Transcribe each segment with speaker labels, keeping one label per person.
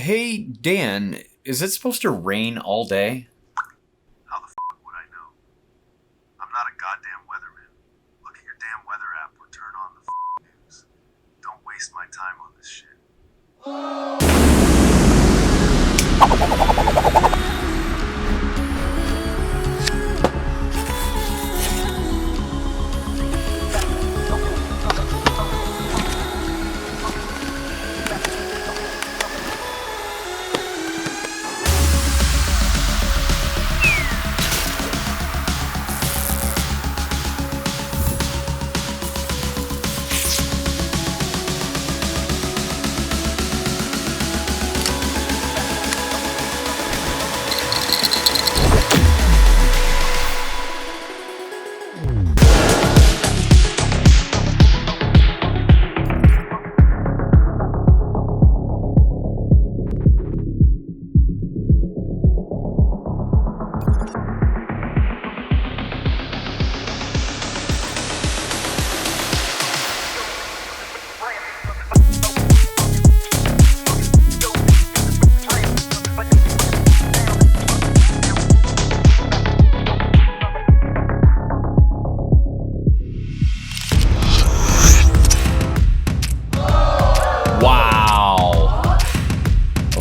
Speaker 1: Hey, Dan, is it supposed to rain all day?
Speaker 2: How the f*** would I know? I'm not a goddamn weatherman. Look at your damn weather app or turn on the news. Don't waste my time on this shit.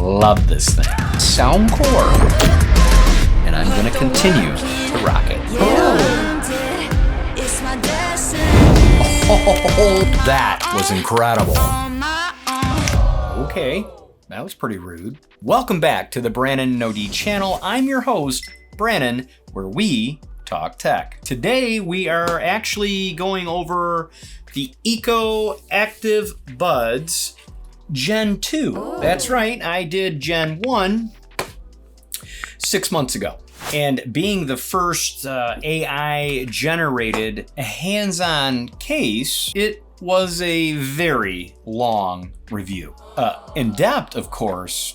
Speaker 1: Love this thing. Sound core. And I'm gonna continue to rock it. Oh, that was incredible. Okay, that was pretty rude. Welcome back to the Brannon No channel. I'm your host, Brannon, where we talk tech. Today we are actually going over the ActiveBuds Gen 2. That's right, I did Gen 1 6 months ago. And being the first AI generated hands-on case, it was a very long review. In depth, of course,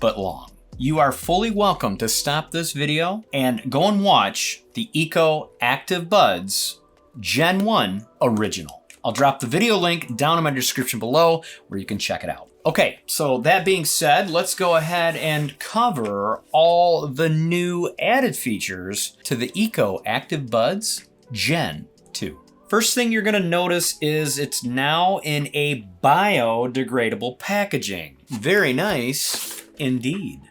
Speaker 1: but long. You are fully welcome to stop this video and go and watch the ActiveBuds Gen 1 original. I'll drop the video link down in my description below where you can check it out. Okay, so that being said, let's go ahead and cover all the new added features to the ActiveBuds Gen 2. First thing you're gonna notice is it's now in a biodegradable packaging. Very nice indeed.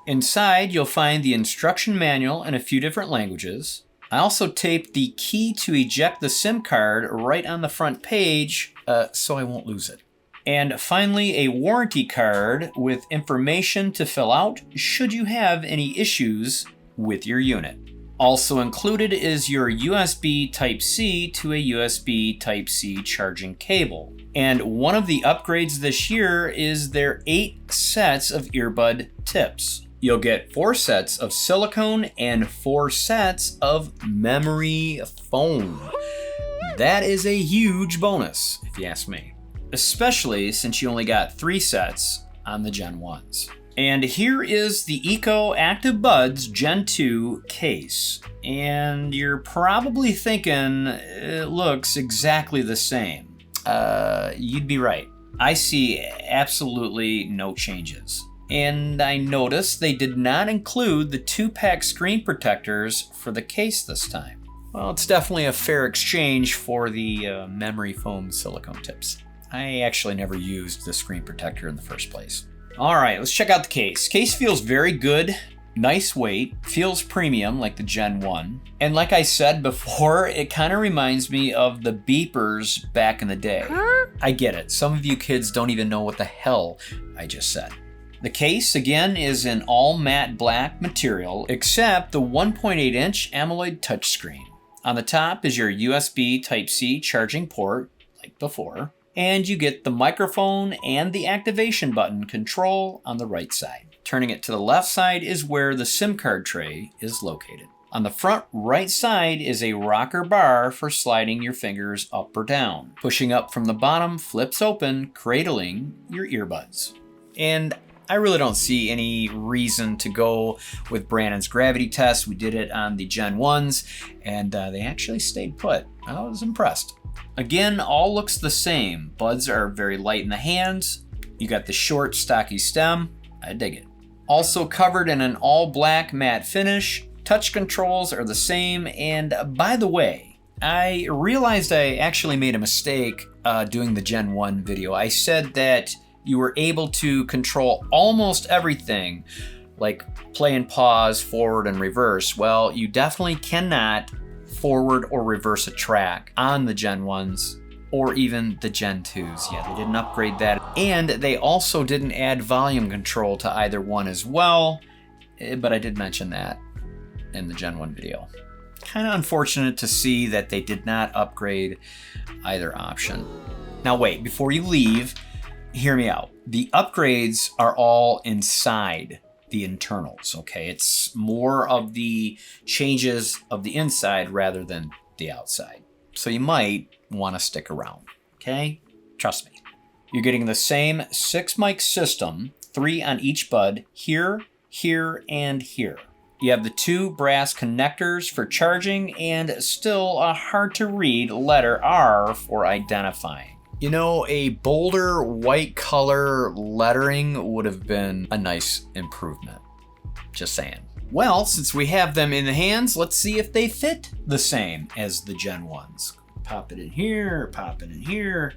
Speaker 1: Inside, you'll find the instruction manual in a few different languages. I also taped the key to eject the SIM card right on the front page so I won't lose it. And finally, a warranty card with information to fill out should you have any issues with your unit. Also included is your USB Type-C to a USB Type-C charging cable. And one of the upgrades this year is their 8 sets of earbud tips. You'll get 4 sets of silicone and 4 sets of memory foam. That is a huge bonus, if you ask me. Especially since you only got 3 sets on the Gen 1s. And here is the ActiveBuds Gen 2 case. And you're probably thinking it looks exactly the same. You'd be right. I see absolutely no changes. And I noticed they did not include the 2-pack screen protectors for the case this time. Well, it's definitely a fair exchange for the memory foam silicone tips. I actually never used the screen protector in the first place. All right, let's check out the case. Case feels very good, nice weight, feels premium like the Gen 1. And like I said before, it kind of reminds me of the beepers back in the day. I get it, some of you kids don't even know what the hell I just said. The case, again, is in all matte black material, except the 1.8-inch AMOLED touchscreen. On the top is your USB Type-C charging port, like before, and you get the microphone and the activation button control on the right side. Turning it to the left side is where the SIM card tray is located. On the front right side is a rocker bar for sliding your fingers up or down. Pushing up from the bottom flips open, cradling your earbuds. And I really don't see any reason to go with Brannon's gravity test. We did it on the Gen 1s, and they actually stayed put. I was impressed. Again, all looks the same. Buds are very light in the hands. You got the short, stocky stem. I dig it. Also covered in an all black matte finish. Touch controls are the same. And by the way, I realized I actually made a mistake doing the Gen 1 video. I said that you were able to control almost everything, like play and pause, forward and reverse. Well, you definitely cannot forward or reverse a track on the Gen 1s or even the Gen 2s. Yeah, they didn't upgrade that. And they also didn't add volume control to either one as well, but I did mention that in the Gen 1 video. Kind of unfortunate to see that they did not upgrade either option. Now wait, before you leave, hear me out. The upgrades are all inside the internals, okay? It's more of the changes of the inside rather than the outside. So you might want to stick around, okay? Trust me. You're getting the same 6 mic system, 3 on each bud, here, here, and here. You have the 2 brass connectors for charging and still a hard to read letter R for identifying. You know, a bolder white color lettering would have been a nice improvement. Just saying. Well, since we have them in the hands, let's see if they fit the same as the Gen 1s. Pop it in here, pop it in here.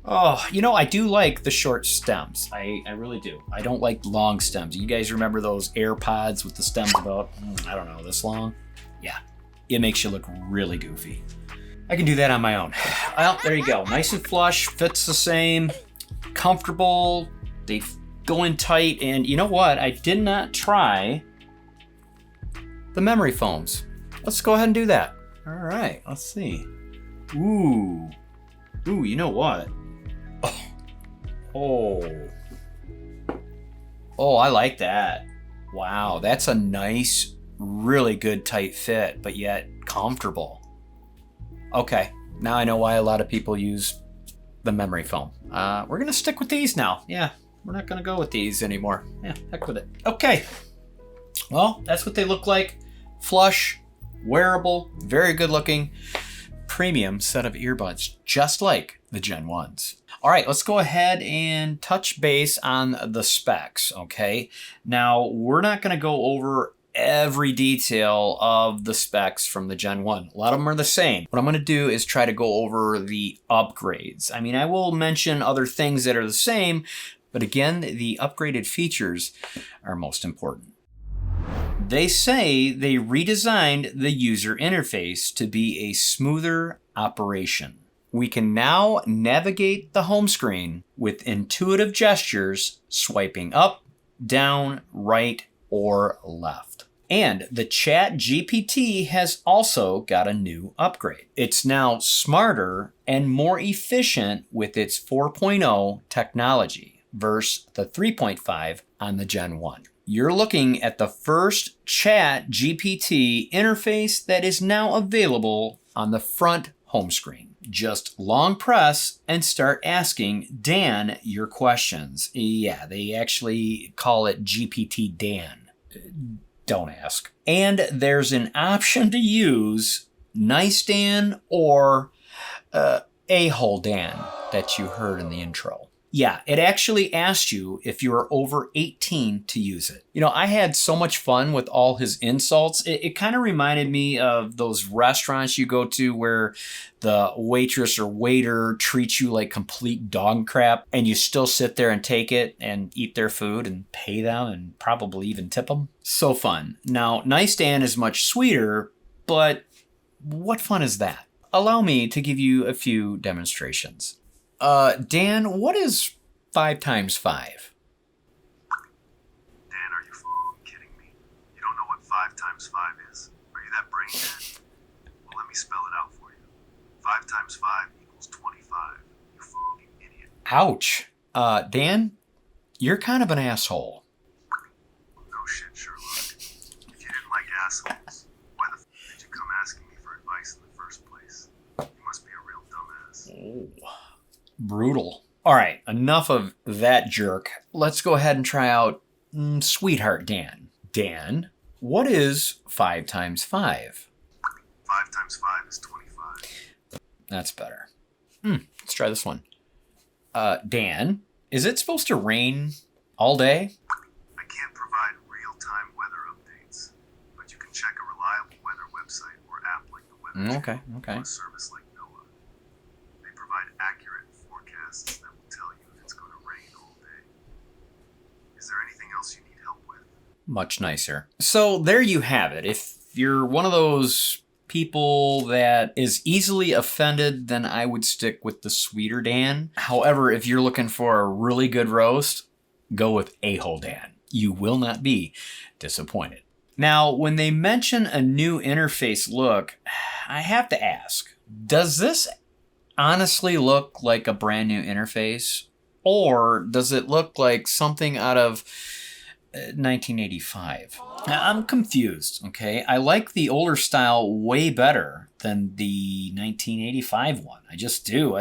Speaker 1: Oh, you know, I do like the short stems. I really do. I don't like long stems. You guys remember those AirPods with the stems about, I don't know, this long? Yeah, it makes you look really goofy. I can do that on my own. Well, there you go. Nice and flush, fits the same, comfortable, they go in tight, and you know what? I did not try the memory foams. Let's go ahead and do that. All right, let's see. Ooh, you know what? Oh, I like that. Wow, that's a nice, really good tight fit, but yet comfortable. Okay, now I know why a lot of people use the memory foam. We're gonna stick with these now. Yeah, we're not gonna go with these anymore. Yeah, heck with it. Okay, well, that's what they look like. Flush, wearable, very good looking, premium set of earbuds, just like the Gen 1s. All right, let's go ahead and touch base on the specs, okay? Now, we're not gonna go over every detail of the specs from the Gen 1. A lot of them are the same. What I'm gonna do is try to go over the upgrades. I mean, I will mention other things that are the same, but again, the upgraded features are most important. They say they redesigned the user interface to be a smoother operation. We can now navigate the home screen with intuitive gestures, swiping up, down, right, or left. And the Chat GPT has also got a new upgrade. It's now smarter and more efficient with its 4.0 technology versus the 3.5 on the Gen 1. You're looking at the first Chat GPT interface that is now available on the front home screen. Just long press and start asking Dan your questions. Yeah, they actually call it GPT Dan. Don't ask. And there's an option to use Nice Dan or A-Hole Dan that you heard in the intro. Yeah, it actually asked you if you were over 18 to use it. You know, I had so much fun with all his insults. It kind of reminded me of those restaurants you go to where the waitress or waiter treats you like complete dog crap and you still sit there and take it and eat their food and pay them and probably even tip them. So fun. Now, Nice Dan is much sweeter, but what fun is that? Allow me to give you a few demonstrations. Dan, what is 5 times 5?
Speaker 2: Dan, are you kidding me? You don't know what 5 times 5 is? Are you that brain dead? Well, let me spell it out for you. 5 times 5 equals 25. You idiot.
Speaker 1: Ouch. Dan, you're kind of an asshole.
Speaker 2: No shit, Sherlock. If you didn't like assholes, why the did you come asking me for advice in the first place? You must be a real dumbass.
Speaker 1: Oh. Brutal. All right, enough of that jerk. Let's go ahead and try out Sweetheart Dan. Dan, what is 5 times 5?
Speaker 2: 5 times 5 is 25.
Speaker 1: That's better. Let's try this one. Dan, is it supposed to rain all day?
Speaker 2: website or app like the Weather
Speaker 1: Okay,
Speaker 2: Channel
Speaker 1: okay.
Speaker 2: or a service like NOAA. They provide accurate forecasts that will tell you if it's going to rain all day. Is there anything else you need help with?
Speaker 1: Much nicer. So there you have it. If you're one of those people that is easily offended, then I would stick with the sweeter Dan. However, if you're looking for a really good roast, go with A-Hole Dan. You will not be disappointed. Now, when they mention a new interface look, I have to ask, does this honestly look like a brand new interface? Or does it look like something out of 1985? Now, I'm confused, okay? I like the older style way better than the 1985 one. I just do.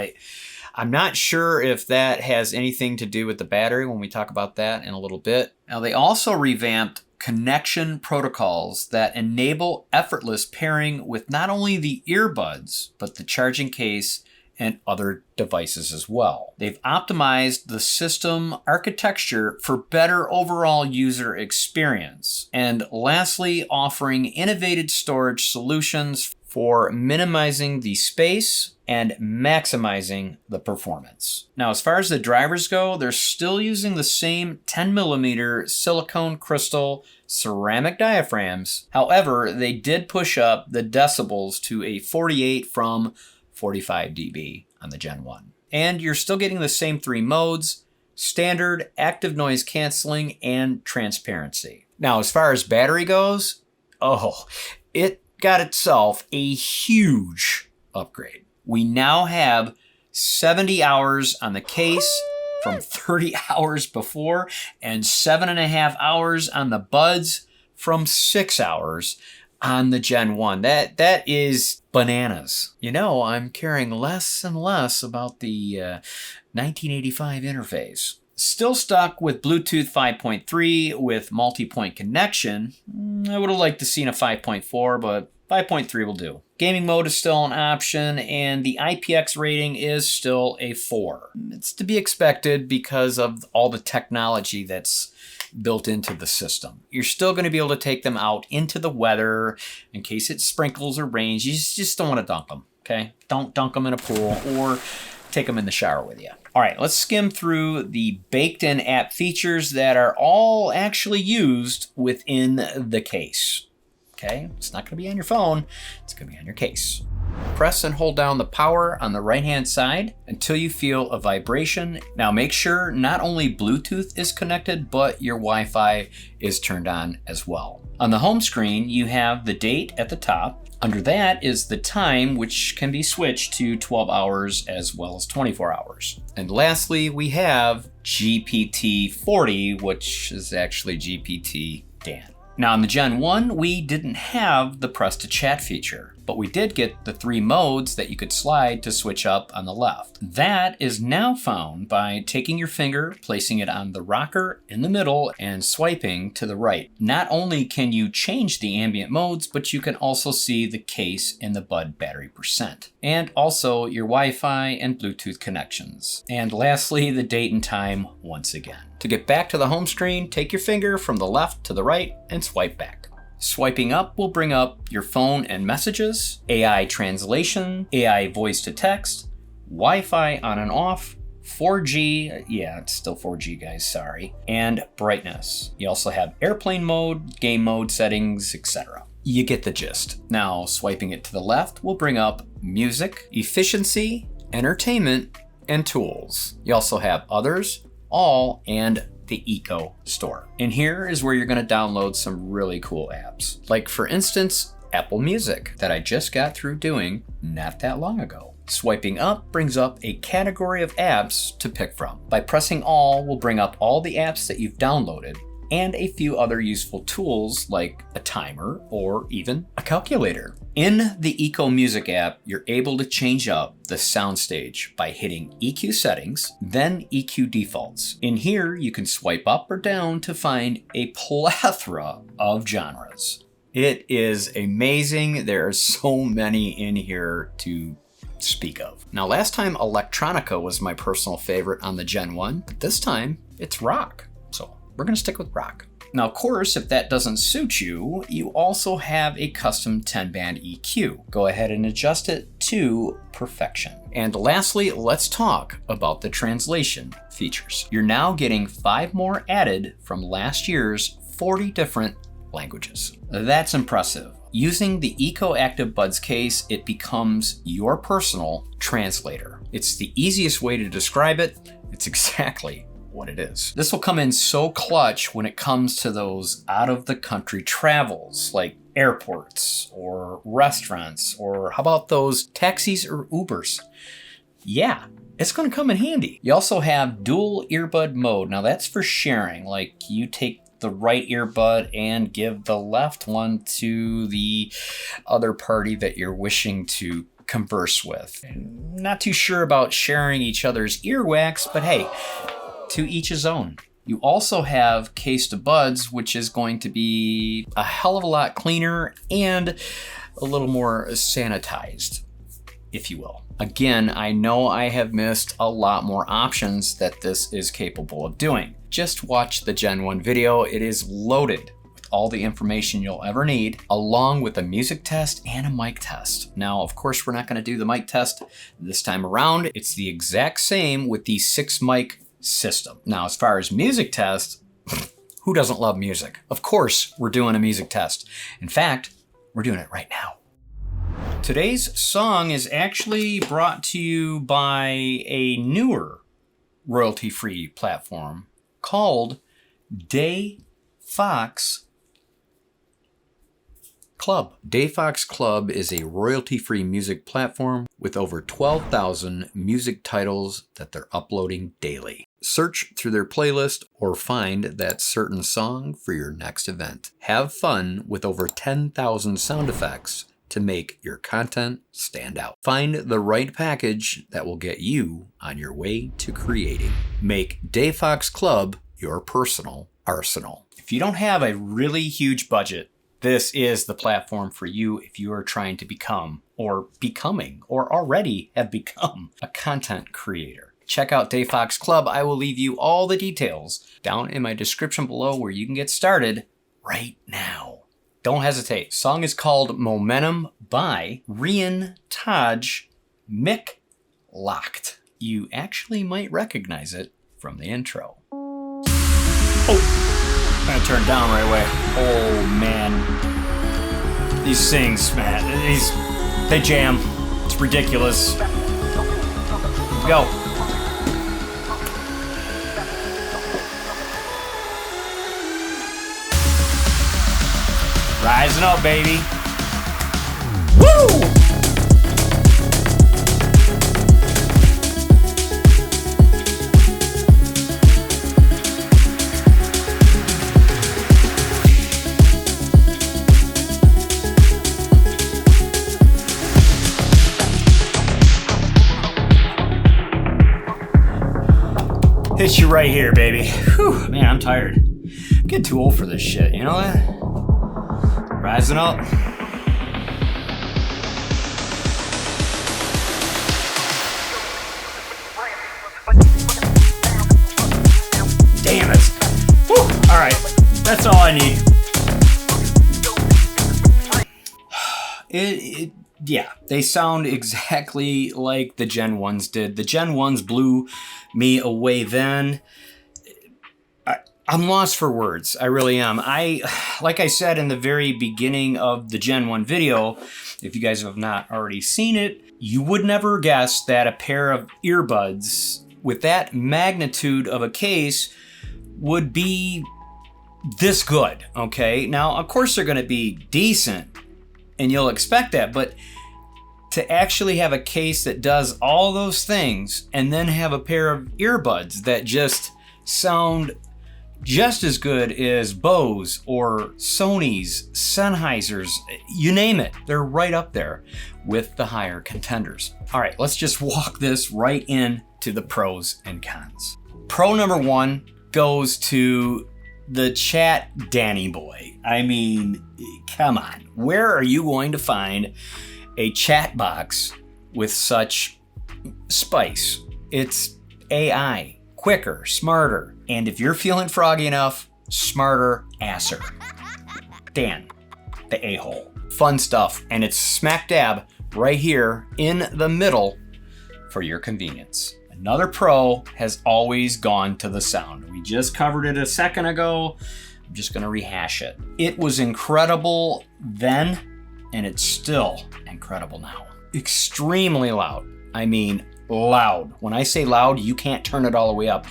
Speaker 1: I'm not sure if that has anything to do with the battery when we talk about that in a little bit. Now, they also revamped connection protocols that enable effortless pairing with not only the earbuds, but the charging case and other devices as well. They've optimized the system architecture for better overall user experience. And lastly, offering innovative storage solutions for minimizing the space and maximizing the performance. Now, as far as the drivers go, they're still using the same 10mm silicone crystal ceramic diaphragms. However, they did push up the decibels to a 48 from 45 dB on the Gen 1. And you're still getting the same three modes: standard, active noise canceling, and transparency. Now, as far as battery goes, it got itself a huge upgrade. We now have 70 hours on the case from 30 hours before, and 7.5 hours on the buds from 6 hours on the Gen 1. That is bananas. You know, I'm caring less and less about the 1985 interface. Still stuck with Bluetooth 5.3 with multi-point connection. I would have liked to seen a 5.4, but 5.3 will do. Gaming mode is still an option, and the IPX rating is still a 4. It's to be expected because of all the technology that's built into the system. You're still going to be able to take them out into the weather in case it sprinkles or rains. You just don't want to dunk them, okay? Don't dunk them in a pool or take them in the shower with you. All right, let's skim through the baked-in app features that are all actually used within the case. Okay, it's not going to be on your phone, it's going to be on your case. Press and hold down the power on the right-hand side until you feel a vibration. Now make sure not only Bluetooth is connected, but your Wi-Fi is turned on as well. On the home screen, you have the date at the top. Under that is the time, which can be switched to 12 hours as well as 24 hours. And lastly, we have GPT-40, which is actually GPT Dan. Now on the Gen 1, we didn't have the press to chat feature, but we did get the 3 modes that you could slide to switch up on the left. That is now found by taking your finger, placing it on the rocker in the middle, and swiping to the right. Not only can you change the ambient modes, but you can also see the case and the bud battery percent, and also your Wi-Fi and Bluetooth connections. And lastly, the date and time once again. To get back to the home screen, take your finger from the left to the right and swipe back. Swiping up will bring up your phone and messages, AI translation, AI voice to text, Wi-Fi on and off, 4G, yeah, it's still 4G guys, sorry, and brightness. You also have airplane mode, game mode settings, etc. You get the gist. Now, swiping it to the left will bring up music, efficiency, entertainment, and tools. You also have others, all, and the Eco store. And here is where you're going to download some really cool apps. Like for instance, Apple Music that I just got through doing not that long ago. Swiping up brings up a category of apps to pick from. By pressing all will bring up all the apps that you've downloaded and a few other useful tools like a timer or even a calculator. In the Eco Music app, you're able to change up the soundstage by hitting EQ settings, then EQ defaults. In here, you can swipe up or down to find a plethora of genres. It is amazing. There are so many in here to speak of. Now, last time electronica was my personal favorite on the Gen 1, but this time it's rock. So we're gonna stick with rock. Now, of course, if that doesn't suit you, you also have a custom 10-band EQ. Go ahead and adjust it to perfection. And lastly, let's talk about the translation features. You're now getting 5 more added from last year's 40 different languages. That's impressive. Using the Eco ActiveBuds case, it becomes your personal translator. It's the easiest way to describe it. It's exactly what it is. This will come in so clutch when it comes to those out-of-the-country travels, like airports or restaurants, or how about those taxis or Ubers? Yeah, it's gonna come in handy. You also have dual earbud mode. Now that's for sharing, like you take the right earbud and give the left one to the other party that you're wishing to converse with. Not too sure about sharing each other's earwax, but hey, to each his own. You also have case to buds, which is going to be a hell of a lot cleaner and a little more sanitized, if you will. Again, I know I have missed a lot more options that this is capable of doing. Just watch the Gen 1 video. It is loaded with all the information you'll ever need, along with a music test and a mic test. Now, of course, we're not going to do the mic test this time around. It's the exact same with the 6 mic system. Now, as far as music test, who doesn't love music? Of course, we're doing a music test. In fact, we're doing it right now. Today's song is actually brought to you by a newer royalty-free platform called DayFox Club. DayFox Club is a royalty-free music platform with over 12,000 music titles that they're uploading daily. Search through their playlist or find that certain song for your next event. Have fun with over 10,000 sound effects to make your content stand out. Find the right package that will get you on your way to creating. Make DayFox Club your personal arsenal. If you don't have a really huge budget, this is the platform for you if you are trying to become or becoming or already have become a content creator. Check out DayFox Club. I will leave you all the details down in my description below where you can get started right now. Don't hesitate. Song is called Momentum by Rian Taj Mick Locked. You actually might recognize it from the intro. Oh, I'm gonna turn down right away. Oh man. These things, man, they jam. It's ridiculous. Go. Rising up, baby. Woo! Hit you right here, baby. Whew, man, I'm tired. I'm getting too old for this shit, you know that? Rising up. Damn it. Whew. All right, that's all I need. Yeah, they sound exactly like the Gen 1s did. The Gen 1s blew me away then. I'm lost for words. I really am. Like I said in the very beginning of the Gen 1 video, if you guys have not already seen it, you would never guess that a pair of earbuds with that magnitude of a case would be this good, okay? Now, of course they're gonna be decent, and you'll expect that, but to actually have a case that does all those things and then have a pair of earbuds that just sound just as good as Bose or Sony's, Sennheiser's, you name it. They're right up there with the higher contenders. All right, let's just walk this right into the pros and cons. Pro number 1 goes to the chat Danny boy. I mean, come on. Where are you going to find a chat box with such spice? It's AI, quicker, smarter. And if you're feeling froggy enough, smarter asser. Dan, the a-hole. Fun stuff, and it's smack dab right here in the middle for your convenience. Another pro has always gone to the sound. We just covered it a second ago. I'm just gonna rehash it. It was incredible then, and it's still incredible now. Extremely loud. I mean, loud. When I say loud, you can't turn it all the way up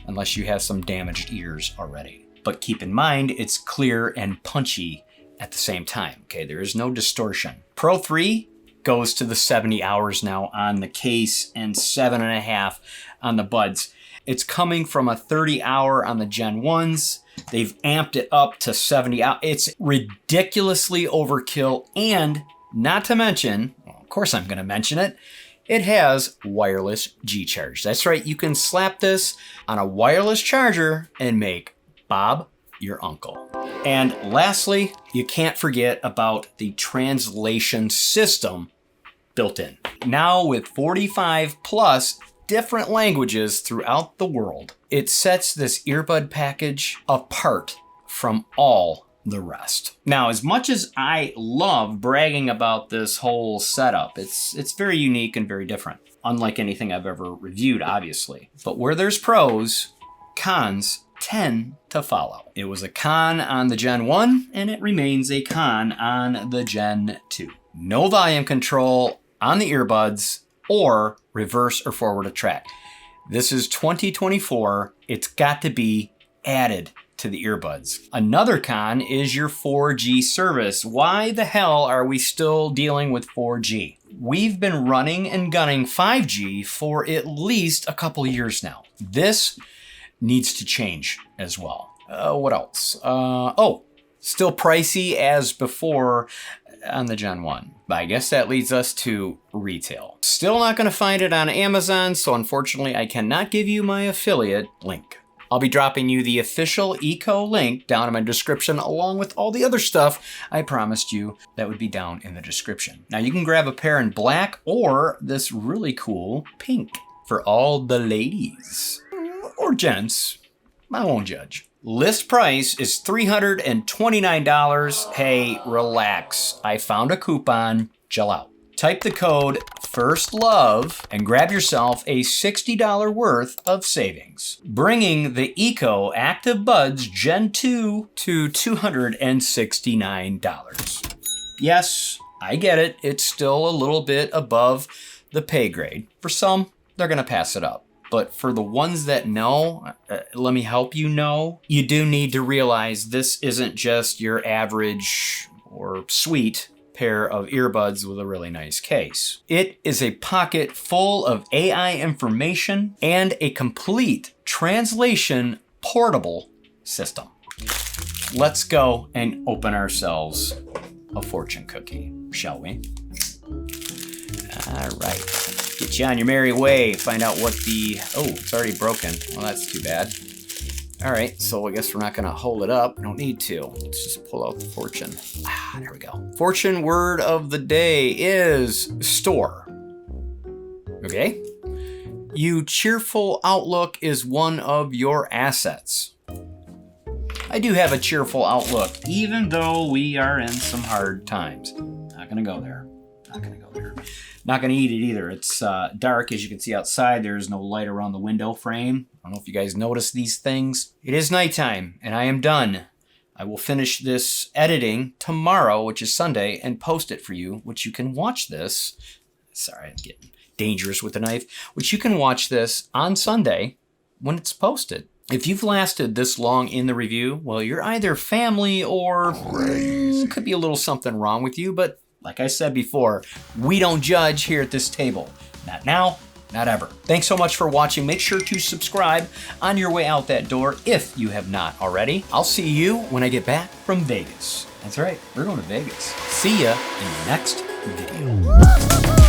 Speaker 1: unless you have some damaged ears already. But keep in mind, it's clear and punchy at the same time, okay? There is no distortion. Pro 3 goes to the 70 hours now on the case and 7.5 on the buds. It's coming from a 30 hour on the Gen 1s. They've amped it up to 70 hours. It's ridiculously overkill, and not to mention, well, of course I'm gonna mention it, it has wireless G-Charge. That's right, you can slap this on a wireless charger and make Bob your uncle. And lastly, you can't forget about the translation system built in. Now with 45 plus different languages throughout the world, it sets this earbud package apart from all the rest. Now, as much as I love bragging about this whole setup, it's very unique and very different. Unlike anything I've ever reviewed, obviously. But where there's pros, cons tend to follow. It was a con on the Gen 1, and it remains a con on the Gen 2. No volume control on the earbuds or reverse or forward a track. This is 2024. It's got to be added to the earbuds. Another con is your 4G service. Why the hell are we still dealing with 4G? We've been running and gunning 5G for at least a couple years now. This needs to change as well. What else? Still pricey as before on the Gen 1. But I guess that leads us to retail. Still not going to find it on Amazon, so unfortunately I cannot give you my affiliate link. I'll be dropping you the official ActiveBuds link down in my description, along with all the other stuff I promised you that would be down in the description. Now you can grab a pair in black or this really cool pink for all the ladies or gents. I won't judge. List price is $329. Hey, relax. I found a coupon. Chill out. Type the code FIRSTLOVE and grab yourself a $60 worth of savings, bringing the ActiveBuds ActiveBuds Gen 2 to $269. Yes, I get it. It's still a little bit above the pay grade. For some, they're going to pass it up. But for the ones that know, let me help you know, you do need to realize this isn't just your average or sweet pair of earbuds with a really nice case. It is a pocket full of AI information and a complete translation portable system. Let's go and open ourselves a fortune cookie, shall we? All right. Get you on your merry way. Find out what the... Oh, it's already broken. Well, that's too bad. All right, so I guess we're not going to hold it up. We don't need to. Let's just pull out the fortune. There we go. Fortune word of the day is store. Okay? You cheerful outlook is one of your assets. I do have a cheerful outlook, even though we are in some hard times. Not going to go there. Not going to go there. Not going to eat it either. It's dark, as you can see outside. There's no light around the window frame. I don't know if you guys notice these things. It is nighttime, and I am done. I will finish this editing tomorrow, which is Sunday, and post it for you, which you can watch this. Sorry, I'm getting dangerous with the knife. Which you can watch this on Sunday when it's posted. If you've lasted this long in the review, well, you're either family or could be a little something wrong with you, but like I said before, we don't judge here at this table. Not now, not ever. Thanks so much for watching. Make sure to subscribe on your way out that door if you have not already. I'll see you when I get back from Vegas. That's right, we're going to Vegas. See ya in the next video.